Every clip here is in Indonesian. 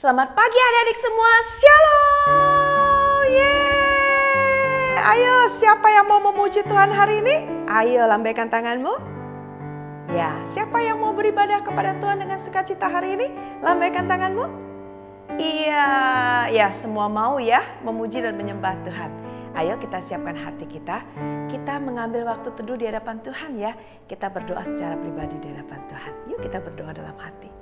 Selamat pagi adik-adik semua, Shalom. Yeay. Ayo, siapa yang mau memuji Tuhan hari ini? Ayo lambaikan tanganmu. Ya, siapa yang mau beribadah kepada Tuhan dengan sukacita hari ini? Lambaikan tanganmu. Iya, ya semua mau ya memuji dan menyembah Tuhan. Ayo kita siapkan hati kita. Kita mengambil waktu teduh di hadapan Tuhan ya. Kita berdoa secara pribadi di hadapan Tuhan. Yuk kita berdoa dalam hati.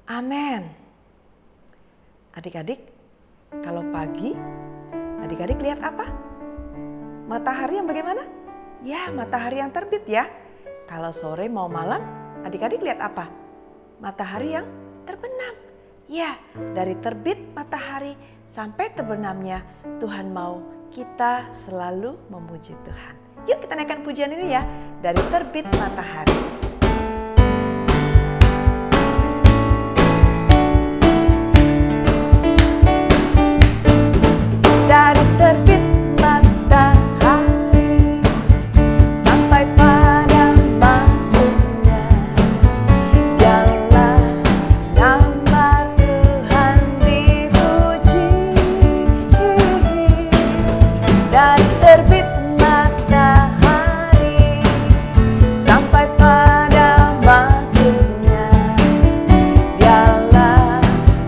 Amin. Adik-adik, kalau pagi, adik-adik lihat apa? Matahari yang bagaimana? Ya, matahari yang terbit ya. Kalau sore mau malam, adik-adik lihat apa? Matahari yang terbenam. Ya, dari terbit matahari sampai terbenamnya, Tuhan mau kita selalu memuji Tuhan. Yuk kita naikkan pujian ini ya, dari terbit matahari. Dari terbit matahari sampai pada masuknya, dialah nama Tuhan dipuji. Dari terbit matahari sampai pada masuknya, dialah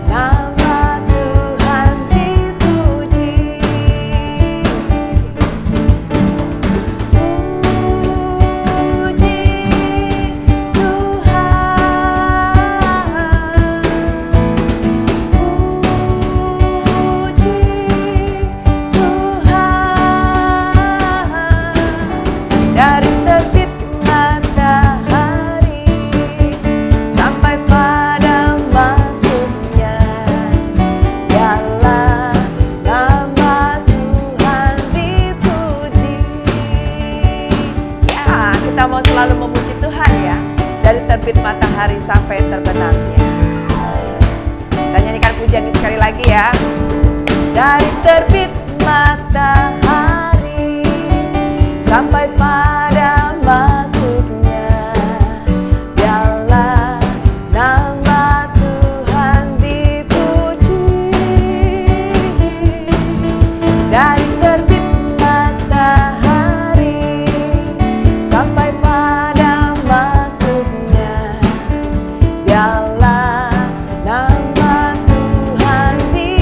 nama Tuhan dipuji. Dari terbit matahari sampai pada masuknya, dialah nama Tuhan dipuji. Ya, kita mau selalu memuji Tuhan ya, dari terbit matahari sampai terbenamnya. Kita nyanyikan pujian ini sekali lagi ya. Dari terbit matahari sampai pada masuknya, dialah nama Tuhan dipuji. Dari terbit matahari sampai pada masuknya, dialah nama Tuhan dipuji.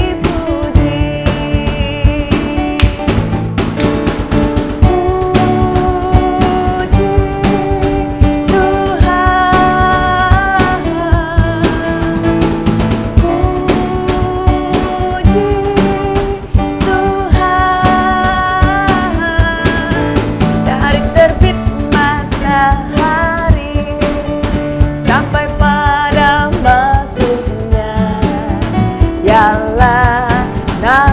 Dari terbit matahari sampai pada masuknya, dialah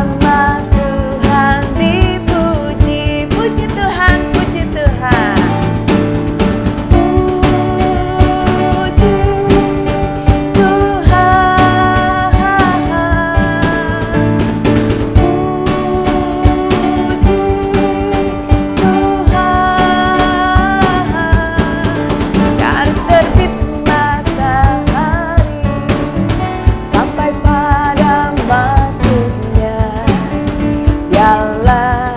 nama Tuhan dipuji. Puji Tuhan, puji Tuhan. Puji Tuhan. Dari terbit matahari sampai pada masuknya, dialah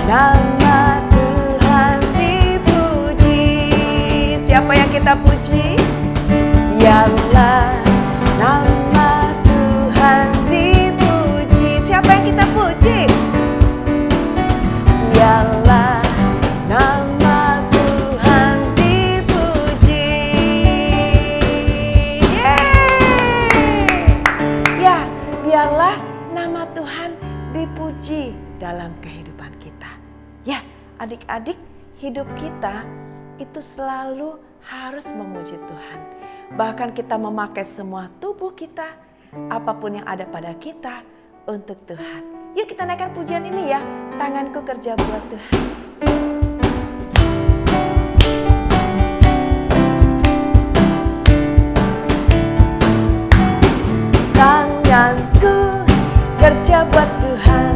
nama Tuhan dipuji. Siapa yang kita puji? Dialah nama Tuhan dipuji. Siapa yang kita puji? Dialah nama Tuhan dipuji. Yeay. Ya, biarlah nama Tuhan dipuji dalam kehidupan kita. Ya, adik-adik, hidup kita itu selalu harus memuji Tuhan. Bahkan kita memakai semua tubuh kita, apapun yang ada pada kita untuk Tuhan. Yuk kita naikkan pujian ini ya. Tanganku kerja buat Tuhan. Tanganku kerja buat Tuhan.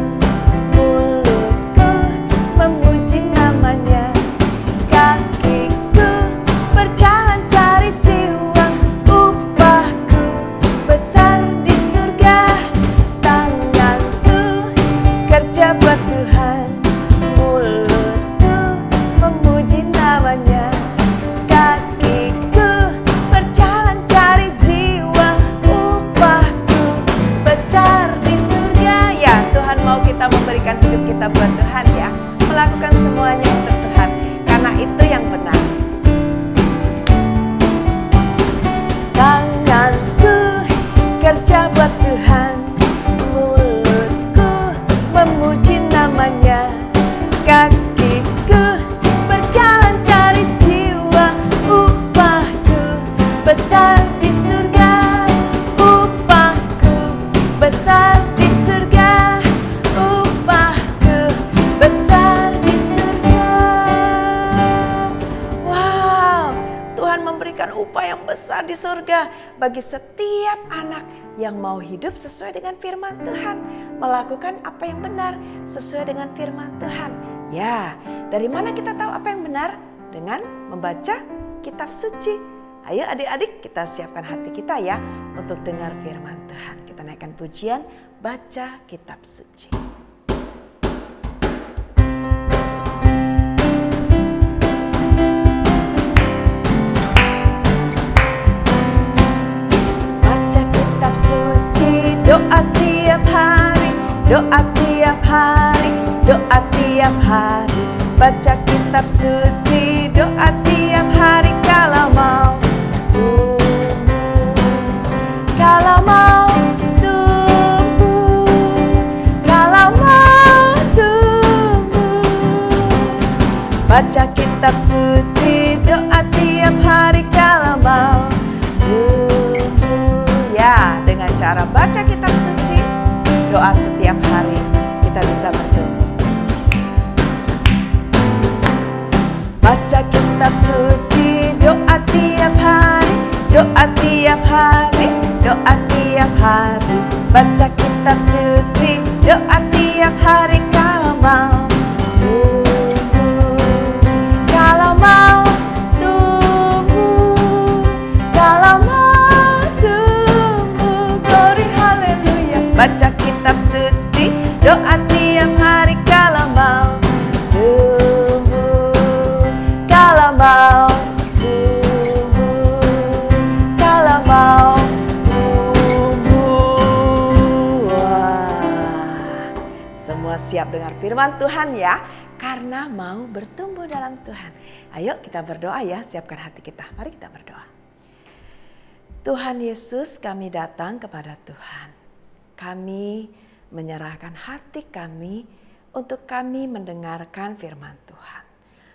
melakukan semuanya untuk Tuhan, karena itu yang benar. Tanganku kerja buat Tuhan, mulutku memuji namanya, kakiku berjalan cari jiwa, upahku besar di surga, upahku besar di surga, upahku besar di surga. Wow, Tuhan memberikan upah yang besar di surga bagi setiap anak yang mau hidup sesuai dengan firman Tuhan, melakukan apa yang benar sesuai dengan firman Tuhan. Ya, dari mana kita tahu apa yang benar? Dengan membaca kitab suci. Ayo adik-adik, kita siapkan hati kita ya untuk dengar firman Tuhan. Kita naikkan pujian, baca kitab suci. Baca kitab suci, doa tiap hari, doa tiap hari, doa tiap hari. Baca kitab suci, doa tiap hari kalau mau. Kalau mau tumbuh, kalau mau tumbuh. Baca kitab suci, doa tiap hari kalau mau tumbuh. Ya, dengan cara baca kitab suci, doa setiap hari, kita bisa bertumbuh. Baca kitab suci, doa tiap hari, doa tiap hari, doa tiap hari. Baca kitab suci, doa tiap hari kalau mau tumbuh, kalau mau tumbuh, kalau mau tumbuh. Glory haleluya. Baca kitab suci, doa tiap hari kalau mau tumbuh, kalau mau tumbuh, kalau mau tumbuh. Wah, semua siap dengar firman Tuhan ya, karena mau bertumbuh dalam Tuhan. Ayo kita berdoa ya, siapkan hati kita. Mari kita berdoa. Tuhan Yesus, kami datang kepada Tuhan. Kami menyerahkan hati kami untuk kami mendengarkan firman Tuhan.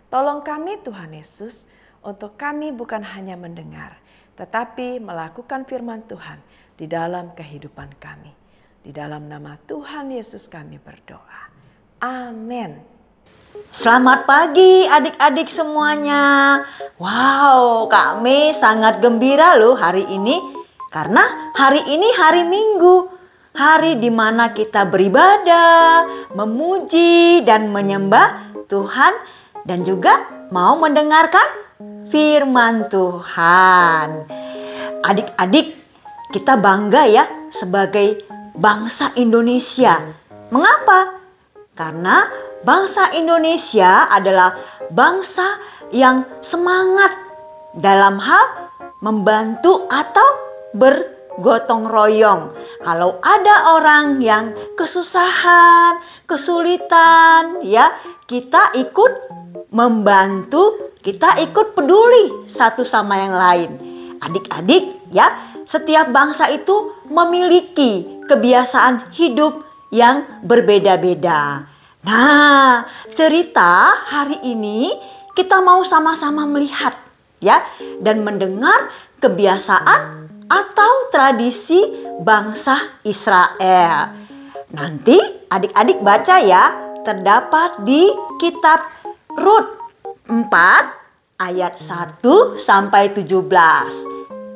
Tolong kami Tuhan Yesus, untuk kami bukan hanya mendengar, tetapi melakukan firman Tuhan di dalam kehidupan kami. Di dalam nama Tuhan Yesus kami berdoa. Amin. Selamat pagi adik-adik semuanya. Wow, kami sangat gembira loh hari ini. Karena hari ini hari Minggu. Hari di mana kita beribadah, memuji dan menyembah Tuhan. Dan juga mau mendengarkan firman Tuhan. Adik-adik, kita bangga ya sebagai bangsa Indonesia. Mengapa? Karena bangsa Indonesia adalah bangsa yang semangat dalam hal membantu atau bergotong royong. Kalau ada orang yang kesusahan, kesulitan, ya kita ikut membantu, kita ikut peduli satu sama yang lain. Adik-adik ya, setiap bangsa itu memiliki kebiasaan hidup yang berbeda-beda. Nah, cerita hari ini kita mau sama-sama melihat ya dan mendengar kebiasaan atau tradisi bangsa Israel. Nanti adik-adik baca ya, terdapat di kitab Rut 4 ayat 1 sampai 17.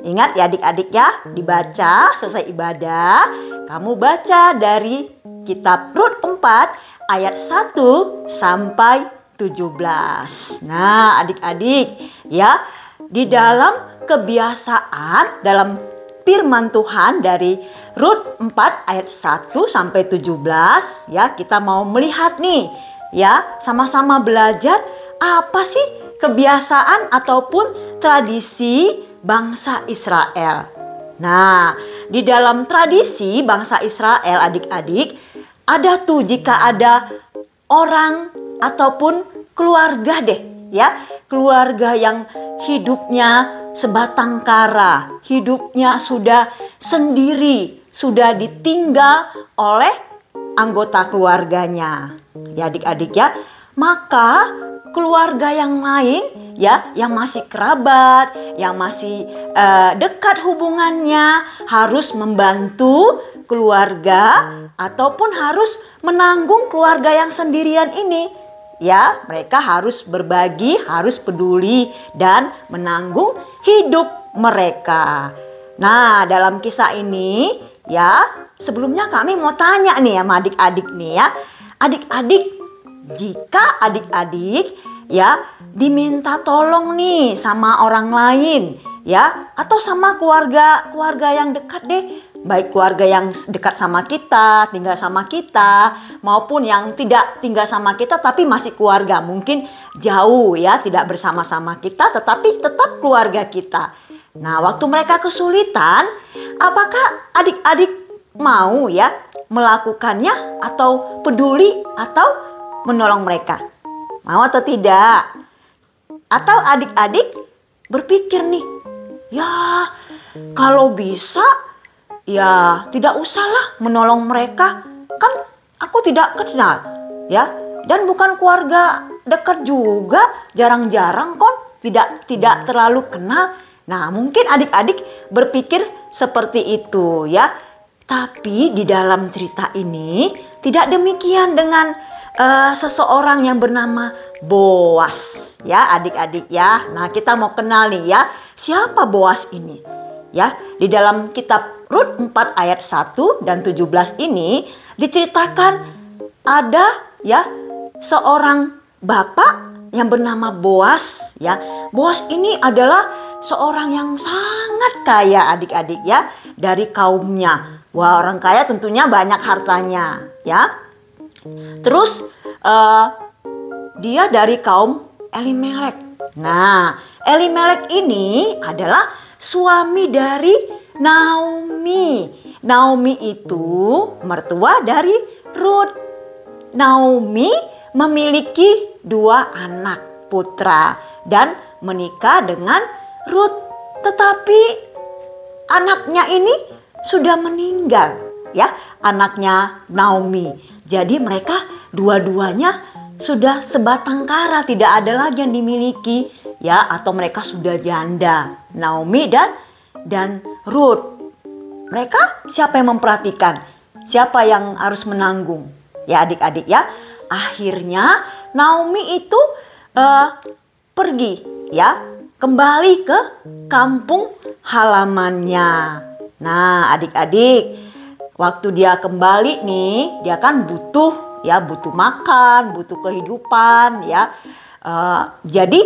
Ingat ya adik-adik ya, dibaca selesai ibadah, kamu baca dari kitab Rut 4 ayat 1 sampai 17. Nah, adik-adik ya, di dalam kebiasaan dalam firman Tuhan dari Rut 4 ayat 1 sampai 17 ya, kita mau melihat nih ya, sama-sama belajar apa sih kebiasaan ataupun tradisi bangsa Israel. Nah, di dalam tradisi bangsa Israel adik-adik, ada tuh jika ada orang ataupun keluarga deh ya. Keluarga yang hidupnya sebatang kara, hidupnya sudah sendiri, sudah ditinggal oleh anggota keluarganya. Ya adik-adik ya, maka keluarga yang lain ya, yang masih kerabat, yang masih dekat hubungannya harus membantu keluarga ataupun harus menanggung keluarga yang sendirian ini. Ya, mereka harus berbagi, harus peduli dan menanggung hidup mereka. Nah, dalam kisah ini ya, sebelumnya kami mau tanya nih sama adik-adik nih ya. Adik-adik, jika adik-adik ya diminta tolong nih sama orang lain ya, atau sama keluarga yang dekat deh, baik keluarga yang dekat sama kita, tinggal sama kita, maupun yang tidak tinggal sama kita tapi masih keluarga, mungkin jauh ya, tidak bersama-sama kita tetapi tetap keluarga kita. Nah, waktu mereka kesulitan, apakah adik-adik mau ya melakukannya atau peduli atau menolong mereka? Mau atau tidak? Atau adik-adik berpikir nih, ya kalau bisa ya tidak usahlah menolong mereka, kan aku tidak kenal ya, dan bukan keluarga dekat juga, jarang-jarang kok, tidak terlalu kenal. Nah, mungkin adik-adik berpikir seperti itu ya. Tapi di dalam cerita ini tidak demikian dengan seseorang yang bernama Boas ya adik-adik ya. Nah, kita mau kenal nih ya, siapa Boas ini ya. Di dalam kitab Rut 4 ayat 1 dan 17 ini diceritakan ada ya seorang bapak yang bernama Boas ya. Boas ini adalah seorang yang sangat kaya adik-adik ya, dari kaumnya. Wah, orang kaya tentunya banyak hartanya ya. Terus dia dari kaum Elimelek. Nah, Elimelek ini adalah suami dari Naomi. Naomi itu mertua dari Rut. Naomi memiliki 2 anak putra dan menikah dengan Rut. Tetapi anaknya ini sudah meninggal ya, anaknya Naomi. Jadi mereka dua-duanya sudah sebatang kara, tidak ada lagi yang dimiliki ya, atau mereka sudah janda, Naomi dan Rut. Mereka siapa yang memperhatikan? Siapa yang harus menanggung? Ya adik-adik ya. Akhirnya Naomi itu pergi ya, kembali ke kampung halamannya. Nah, adik-adik, waktu dia kembali nih, dia kan butuh makan, butuh kehidupan ya. Jadi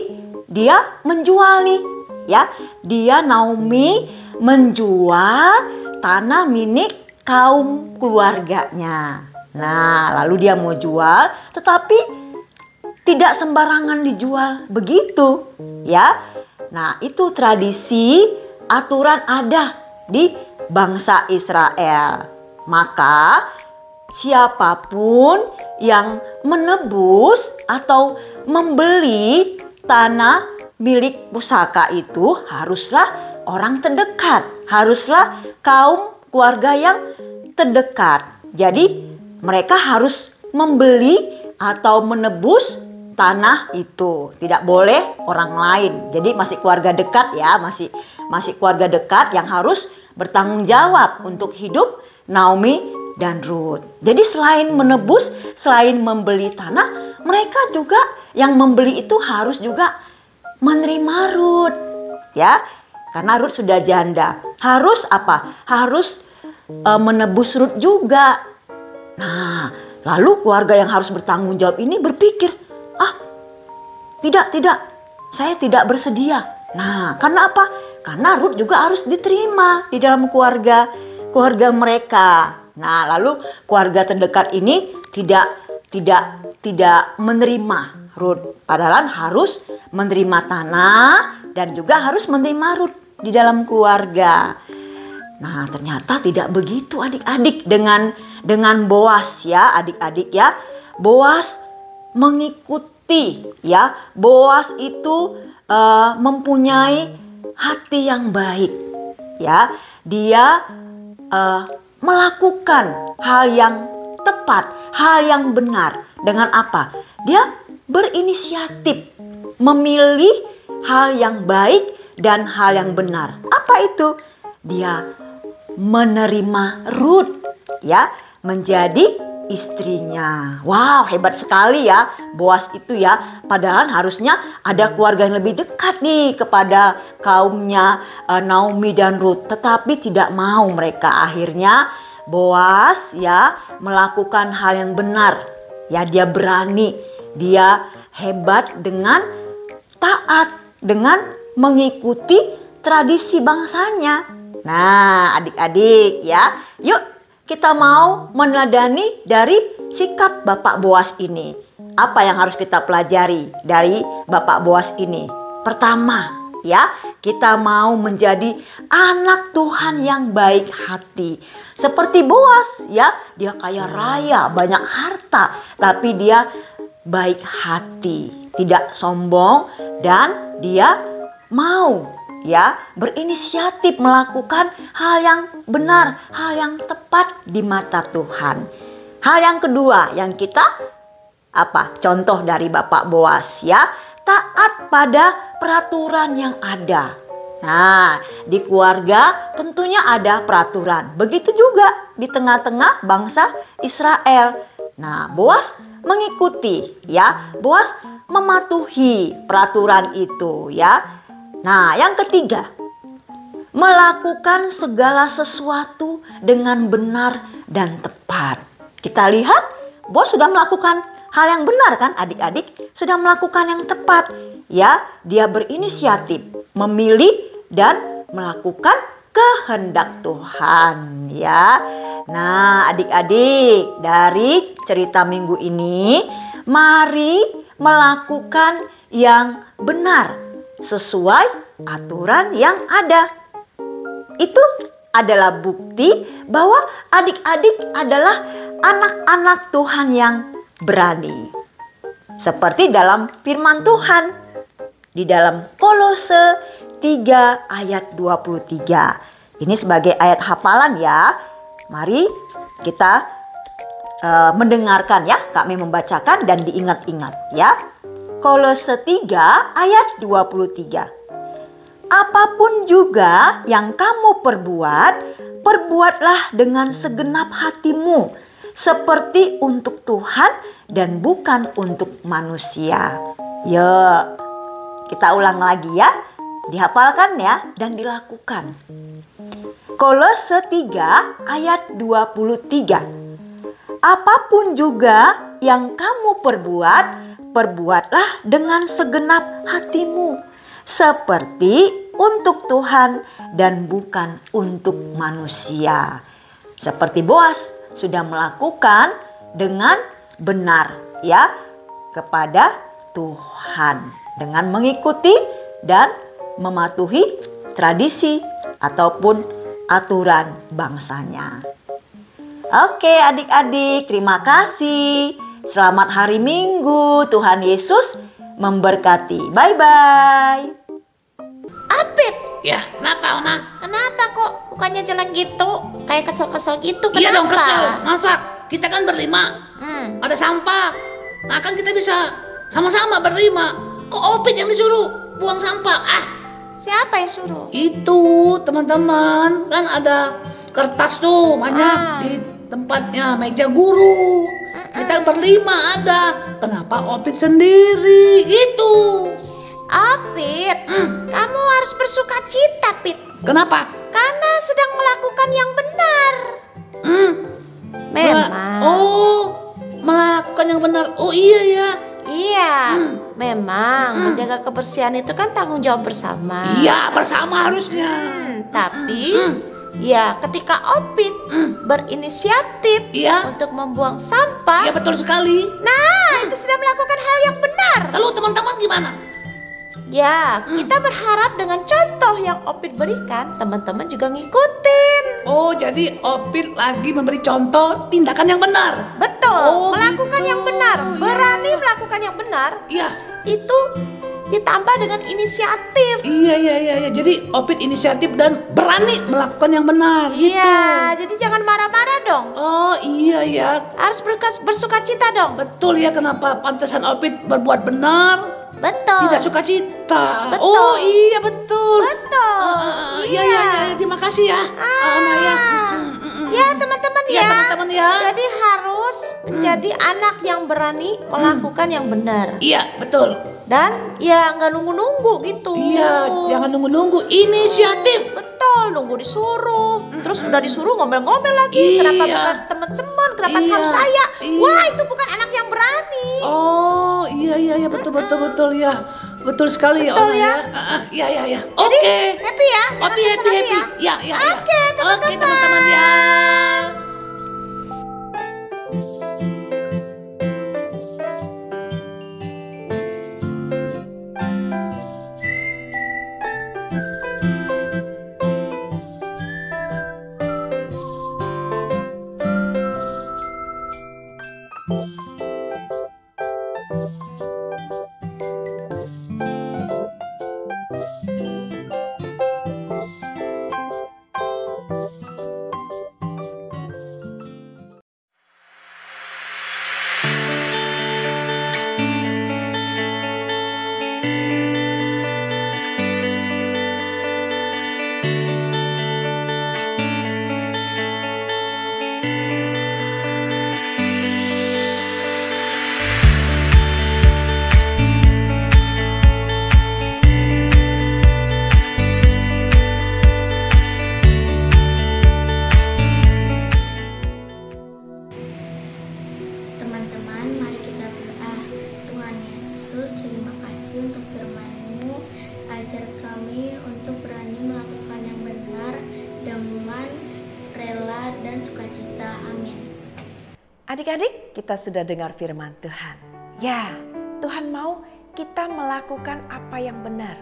dia menjual nih ya. Dia Naomi menjual tanah milik kaum keluarganya. Nah, lalu dia mau jual, tetapi tidak sembarangan dijual begitu ya. Nah, itu tradisi, aturan ada di bangsa Israel. Maka siapapun yang menebus atau membeli tanah milik pusaka itu haruslah orang terdekat, haruslah kaum keluarga yang terdekat. Jadi mereka harus membeli atau menebus tanah itu, tidak boleh orang lain. Jadi masih keluarga dekat ya, masih keluarga dekat yang harus bertanggung jawab untuk hidup Naomi dan Rut. Jadi selain menebus, selain membeli tanah, mereka juga yang membeli itu harus juga menerima Rut ya, karena Rut sudah janda. Harus apa? Harus menebus Rut juga. Nah, lalu keluarga yang harus bertanggung jawab ini berpikir, tidak, saya tidak bersedia. Nah, karena apa? Karena Rut juga harus diterima di dalam keluarga mereka. Nah, lalu keluarga terdekat ini tidak menerima Rut, padahal harus menerima tanah dan juga harus menerima Rut di dalam keluarga. Nah, ternyata tidak begitu adik-adik dengan Boas ya, adik-adik ya. Boas mengikuti, ya. Boas itu mempunyai hati yang baik, ya. Dia melakukan hal yang tepat, hal yang benar. Dengan apa? Dia berinisiatif memilih hal yang baik dan hal yang benar. Apa itu? Dia menerima Ruth, ya, menjadi istrinya. Wow, hebat sekali ya Boas itu ya. Padahal harusnya ada keluarga yang lebih dekat nih kepada kaumnya Naomi dan Ruth. Tetapi tidak mau mereka. Akhirnya Boas ya melakukan hal yang benar. Ya, dia berani, dia hebat dengan taat, dengan mengikuti tradisi bangsanya. Nah, adik-adik ya, yuk kita mau meneladani dari sikap Bapak Boas ini. Apa yang harus kita pelajari dari Bapak Boas ini? Pertama, ya, kita mau menjadi anak Tuhan yang baik hati. Seperti Boas, ya, dia kaya raya, banyak harta, tapi dia baik hati, tidak sombong, dan dia mau, ya, berinisiatif melakukan hal yang benar, hal yang tepat di mata Tuhan. Hal yang kedua yang kita contoh dari Bapak Boas, ya, taat pada peraturan yang ada. Nah, di keluarga tentunya ada peraturan. Begitu juga di tengah-tengah bangsa Israel. Nah, Boas mengikuti, ya. Boas mematuhi peraturan itu, ya. Nah, yang ketiga, melakukan segala sesuatu dengan benar dan tepat. Kita lihat, Boas sudah melakukan hal yang benar kan adik-adik? Sudah melakukan yang tepat. Ya, dia berinisiatif, memilih dan melakukan kehendak Tuhan, ya. Nah, adik-adik, dari cerita minggu ini, mari melakukan yang benar sesuai aturan yang ada. Itu adalah bukti bahwa adik-adik adalah anak-anak Tuhan yang berani. Seperti dalam firman Tuhan di dalam Kolose 3 ayat 23. Ini sebagai ayat hafalan ya. Mari kita mendengarkan ya. Kami membacakan dan diingat-ingat ya. Kolose 3 ayat 23. Apapun juga yang kamu perbuat, perbuatlah dengan segenap hatimu, seperti untuk Tuhan dan bukan untuk manusia. Yuk, kita ulang lagi ya. Dihafalkan ya dan dilakukan. Kolose 3 ayat 23. Apapun juga yang kamu perbuat, perbuatlah dengan segenap hatimu, seperti untuk Tuhan dan bukan untuk manusia. Seperti Boas sudah melakukan dengan benar ya kepada Tuhan dengan mengikuti dan mematuhi tradisi ataupun aturan bangsanya. Oke adik-adik, terima kasih. Selamat hari Minggu. Tuhan Yesus memberkati. Bye-bye. Apit, Ya, kenapa Ona? kenapa kok mukanya jelek gitu? Kayak kesel-kesel gitu, kenapa? Iya dong kesel, masak. Kita kan berlima, ada sampah. Nah kan kita bisa sama-sama berlima. Kok Opit yang disuruh buang sampah? Siapa yang suruh? Itu teman-teman, kan ada kertas tuh banyak di tempatnya meja guru. Kita berlima ada. Kenapa Opit sendiri gitu? Apit, kamu harus bersuka cita, Pit. Kenapa? Karena sedang melakukan yang benar. Memang. Melakukan yang benar. Oh iya ya. Iya, memang menjaga kebersihan itu kan tanggung jawab bersama. Iya, bersama harusnya. Tapi ya ketika Opit berinisiatif Iya. untuk membuang sampah, Iya betul sekali. nah itu sudah melakukan hal yang benar. Lalu teman-teman gimana? Ya, kita berharap dengan contoh yang Opit berikan, teman-teman juga ngikutin. Oh, jadi Opit lagi memberi contoh tindakan yang benar. Betul. Betul, Oh, melakukan gitu. yang benar, Iya, berani iya. melakukan yang benar. Iya. Itu ditambah dengan inisiatif. Iya. Jadi Opit inisiatif dan berani melakukan yang benar gitu. Iya, jadi jangan marah-marah dong. Oh iya ya. Harus bersuka cita dong. Betul ya, kenapa pantesan Opit berbuat benar, Betul. tidak suka cita. Betul. Oh iya betul. Betul. Iya. Terima kasih ya. Naya. Ya teman-teman Iya, ya. teman-teman ya. Jadi harus menjadi anak yang berani melakukan yang benar. Iya betul. Dan ya nggak nunggu-nunggu gitu. Iya, jangan nunggu-nunggu, inisiatif. Betul, nunggu disuruh. Terus udah disuruh ngomel-ngomel lagi. Iya. Kenapa bukan teman-teman? Kenapa Iya. harus saya? Iya. Wah, itu bukan anak yang berani. Oh iya betul ya. Betul sekali Betul ya. Iya. Oke. Happy ya? Jangan Happy. kesel lagi ya. Ya. Oke, teman-teman. Oke, teman-teman ya. Teman-teman, mari kita berdoa. Tuhan Yesus, terima kasih untuk firman-Mu. Ajar kami untuk berani melakukan yang benar dengan rela dan sukacita. Amin. Adik-adik, kita sudah dengar firman Tuhan. Ya, Tuhan mau kita melakukan apa yang benar.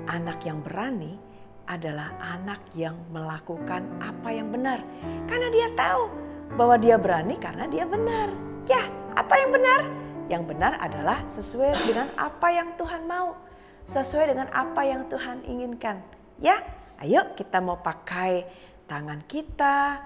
Anak yang berani adalah anak yang melakukan apa yang benar. Karena dia tahu bahwa dia berani karena dia benar. Ya, apa yang benar? Yang benar adalah sesuai dengan apa yang Tuhan mau. Sesuai dengan apa yang Tuhan inginkan. Ya, ayo kita mau pakai tangan kita,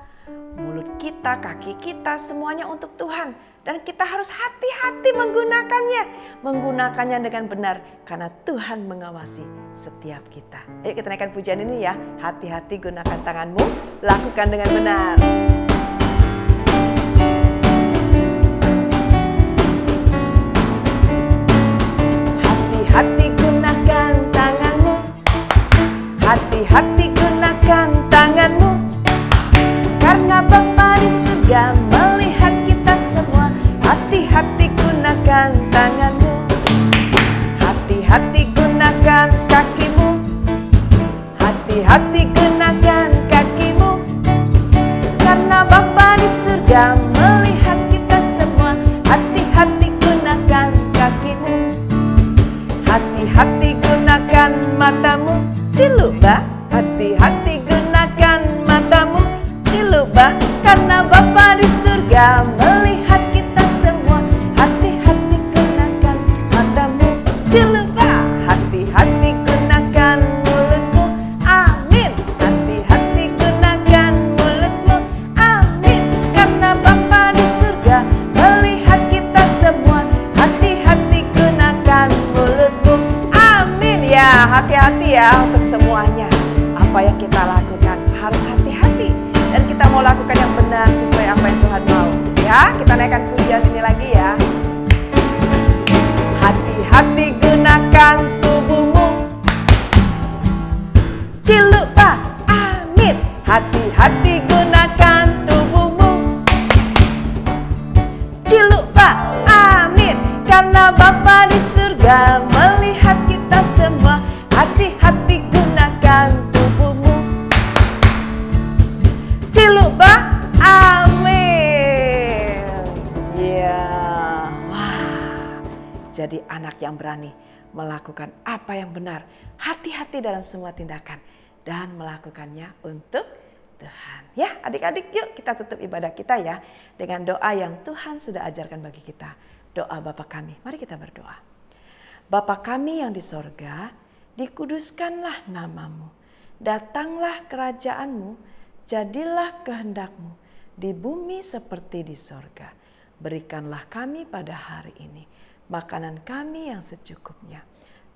mulut kita, kaki kita, semuanya untuk Tuhan. Dan kita harus hati-hati menggunakannya. Menggunakannya dengan benar. Karena Tuhan mengawasi setiap kita. Ayo kita naikkan pujian ini ya. Hati-hati gunakan tanganmu, lakukan dengan benar. Hati-hati gunakan tanganmu. Hati-hati gunakan tanganmu. Karena Bapa di surga melihat kita semua. Hati-hati gunakan tanganmu. Hati-hati gunakan kakimu. Hati-hati gunakan kakimu. Karena Bapa di surga melihat kita semua. Hati-hati gunakan kakimu. Hati-hati gunakan matamu. Ciluba. Hati-hati gunakan matamu. Ciluba. Karena Bapa di surga melihat kita semua. Hati-hati gunakan matamu. Ciluba. Hati-hati gunakan mulutmu. Amin. Hati-hati gunakan mulutmu. Amin. Karena Bapa di surga melihat kita semua. Hati-hati gunakan mulutmu. Amin. Ya, hati-hati ya untuk semuanya. Apa yang kita lakukan harus hati-hati. Dan kita mau lakukan yang benar sesuai apa yang Tuhan mau. Ya, kita naikkan pujian ini lagi ya. Hati-hati gunakan tubuhmu. Ciluba. Amin. Hati-hati gunakan tubuhmu. Ciluba. Amin. Karena Bapa di surga melihat kita semua. Hati-hati gunakan tubuhmu. Ciluba. Amin. Ya. Wah. Jadi anak yang berani melakukan apa yang benar. Hati-hati dalam semua tindakan. Dan melakukannya untuk Tuhan. Ya, adik-adik, yuk kita tutup ibadah kita ya dengan doa yang Tuhan sudah ajarkan bagi kita. Doa Bapa kami. Mari kita berdoa. Bapa kami yang di sorga, dikuduskanlah namamu. Datanglah kerajaanmu, jadilah kehendakmu di bumi seperti di sorga. Berikanlah kami pada hari ini makanan kami yang secukupnya.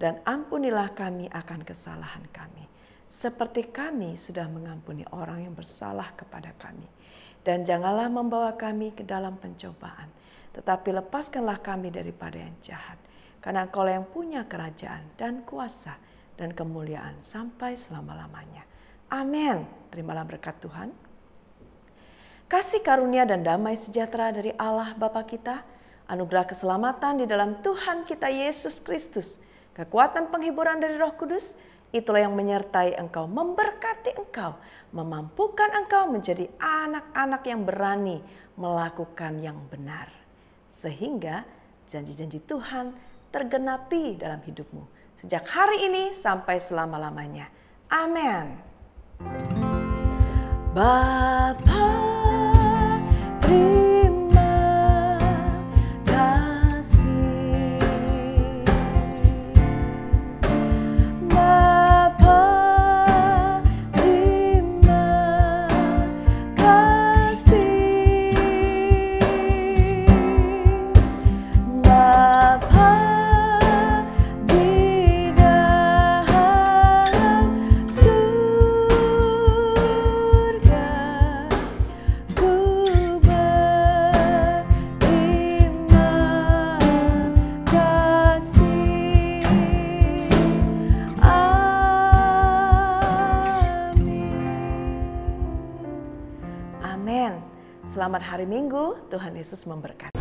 Dan ampunilah kami akan kesalahan kami, seperti kami sudah mengampuni orang yang bersalah kepada kami. Dan janganlah membawa kami ke dalam pencobaan, tetapi lepaskanlah kami daripada yang jahat. Karena Engkau yang punya kerajaan dan kuasa dan kemuliaan sampai selama-lamanya. Amin. Terimalah berkat Tuhan. Kasih karunia dan damai sejahtera dari Allah Bapa kita, anugerah keselamatan di dalam Tuhan kita Yesus Kristus, kekuatan penghiburan dari Roh Kudus, itulah yang menyertai engkau, memberkati engkau, memampukan engkau menjadi anak-anak yang berani melakukan yang benar. Sehingga janji-janji Tuhan tergenapi dalam hidupmu. Sejak hari ini sampai selama-lamanya. Amin. Bapa, terima kasih. Bapa, terima kasih. Bapa di dalam surga, ku berterima kasih. Amin. Amin. Selamat hari Minggu, Tuhan Yesus memberkati.